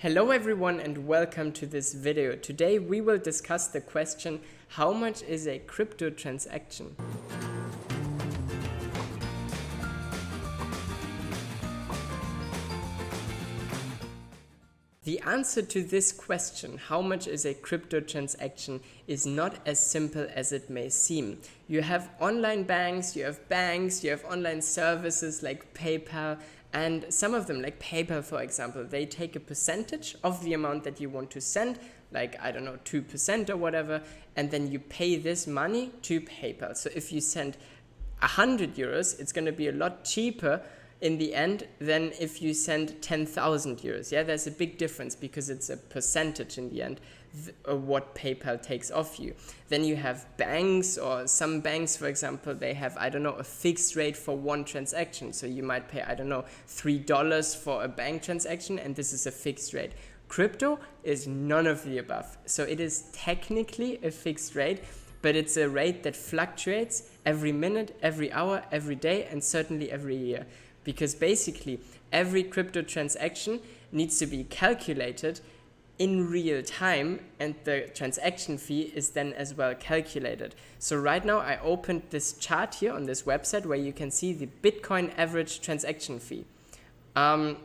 Hello everyone and welcome to this video. Today we will discuss the question, how much is a crypto transaction? The answer to this question, how much is a crypto transaction, is not as simple as it may seem. You have online banks, you have online services like PayPal, and some of them, like PayPal for example, they take a percentage of the amount that you want to send, like, I don't know, 2% or whatever, and then you pay this money to PayPal. So if you send 100 euros, it's going to be a lot cheaper in the end than if you send 10,000 euros. Yeah, there's a big difference because it's a percentage in the end what PayPal takes off you. Then you have banks, or some banks, for example, they have, I don't know, a fixed rate for one transaction. So you might pay, I don't know, $3 for a bank transaction, and this is a fixed rate. Crypto is none of the above. So it is technically a fixed rate, but it's a rate that fluctuates every minute, every hour, every day, and certainly every year. Because basically every crypto transaction needs to be calculated in real time, and the transaction fee is then as well calculated. So right now I opened this chart here on this website where you can see the Bitcoin average transaction fee.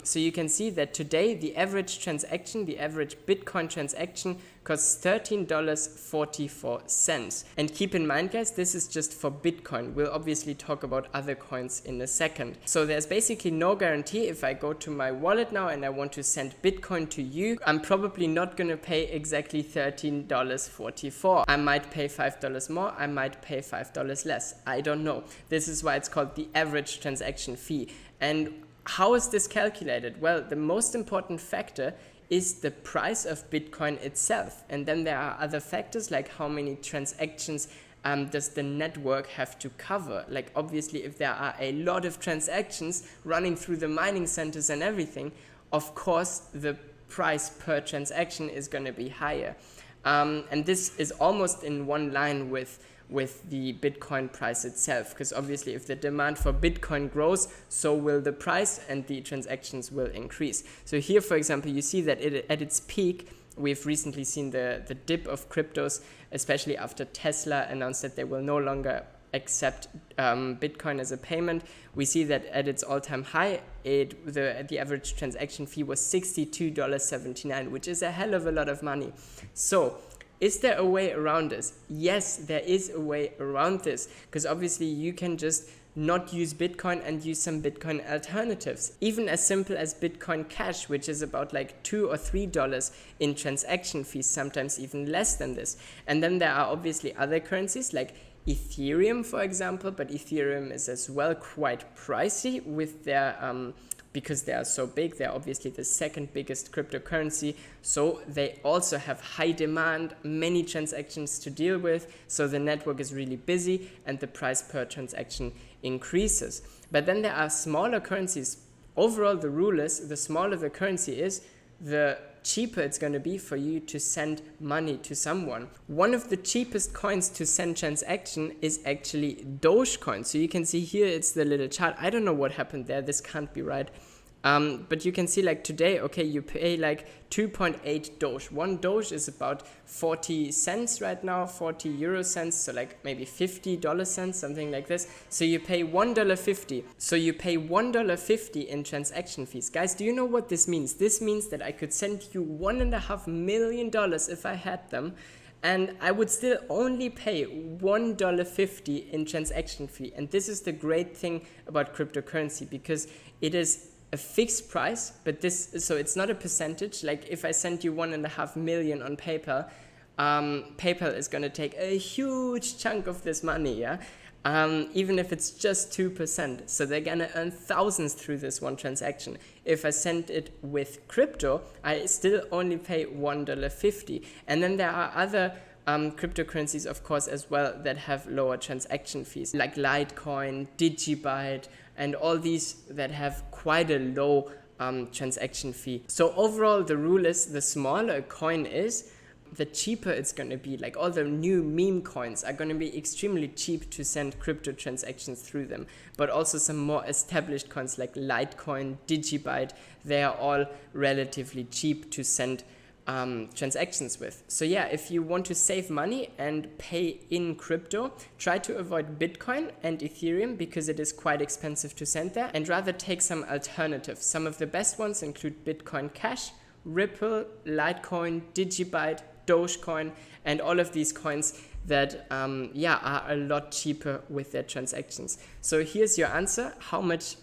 So you can see that today the average Bitcoin transaction costs $13.44. And keep in mind, guys, this is just for Bitcoin. We'll obviously talk about other coins in a second. So there's basically no guarantee. If I go to my wallet now and I want to send Bitcoin to you, I'm probably not going to pay exactly $13.44. I might pay $5 more, I might pay $5 less. I don't know. This is why it's called the average transaction fee. And how is this calculated? Well, the most important factor is the price of Bitcoin itself. And then there are other factors like how many transactions does the network have to cover. Like obviously if there are a lot of transactions running through the mining centers and everything, of course the price per transaction is going to be higher. And this is almost in one line with the Bitcoin price itself, because obviously if the demand for Bitcoin grows, so will the price and the transactions will increase. So here, for example, you see that at its peak, we've recently seen the dip of cryptos, especially after Tesla announced that they will no longer accept Bitcoin as a payment. We see that at its all-time high, the average transaction fee was $62.79, which is a hell of a lot of money. So is there a way around this? Yes, there is a way around this, because obviously you can just not use Bitcoin and use some Bitcoin alternatives. Even as simple as Bitcoin Cash, which is about like $2 or $3 in transaction fees, sometimes even less than this. And then there are obviously other currencies like Ethereum, for example, but Ethereum is as well quite pricey with their because they are so big. They're obviously the second biggest cryptocurrency, so they also have high demand, many transactions to deal with, so the network is really busy and the price per transaction increases. But then there are smaller currencies. Overall, the rule is the smaller the currency is, the cheaper it's going to be for you to send money to someone. One of the cheapest coins to send transaction is actually Dogecoin. So you can see here, it's the little chart. I don't know what happened there. This can't be right. But you can see like today, okay, you pay like 2.8 Doge. One Doge is about 40 cents right now, 40 euro cents, so like maybe $50 cents, something like this. So you pay $1.50. So you pay $1.50 in transaction fees. Guys, do you know what this means? This means that I could send you $1.5 million if I had them, and I would still only pay $1.50 in transaction fee. And this is the great thing about cryptocurrency, because it is a fixed price, but so it's not a percentage. Like if I send you $1.5 million on PayPal, PayPal is going to take a huge chunk of this money, yeah? Even if it's just 2%. So they're going to earn thousands through this one transaction. If I send it with crypto, I still only pay $1.50. And then there are other cryptocurrencies, of course, as well, that have lower transaction fees, like Litecoin, Digibyte, and all these that have quite a low transaction fee. So overall, the rule is the smaller a coin is, the cheaper it's going to be. Like all the new meme coins are going to be extremely cheap to send crypto transactions through them. But also some more established coins like Litecoin, Digibyte, they are all relatively cheap to send transactions with. So yeah, if you want to save money and pay in crypto, try to avoid Bitcoin and Ethereum because it is quite expensive to send there, and rather take some alternatives. Some of the best ones include Bitcoin Cash, Ripple, Litecoin, Digibyte, Dogecoin, and all of these coins that are a lot cheaper with their transactions. So here's your answer. How much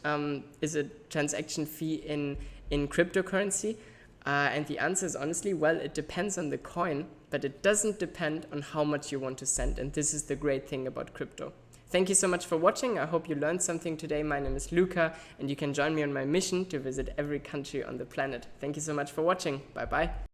is a transaction fee in cryptocurrency? And the answer is honestly, well, it depends on the coin, but it doesn't depend on how much you want to send. And this is the great thing about crypto. Thank you so much for watching. I hope you learned something today. My name is Luca, and you can join me on my mission to visit every country on the planet. Thank you so much for watching. Bye-bye.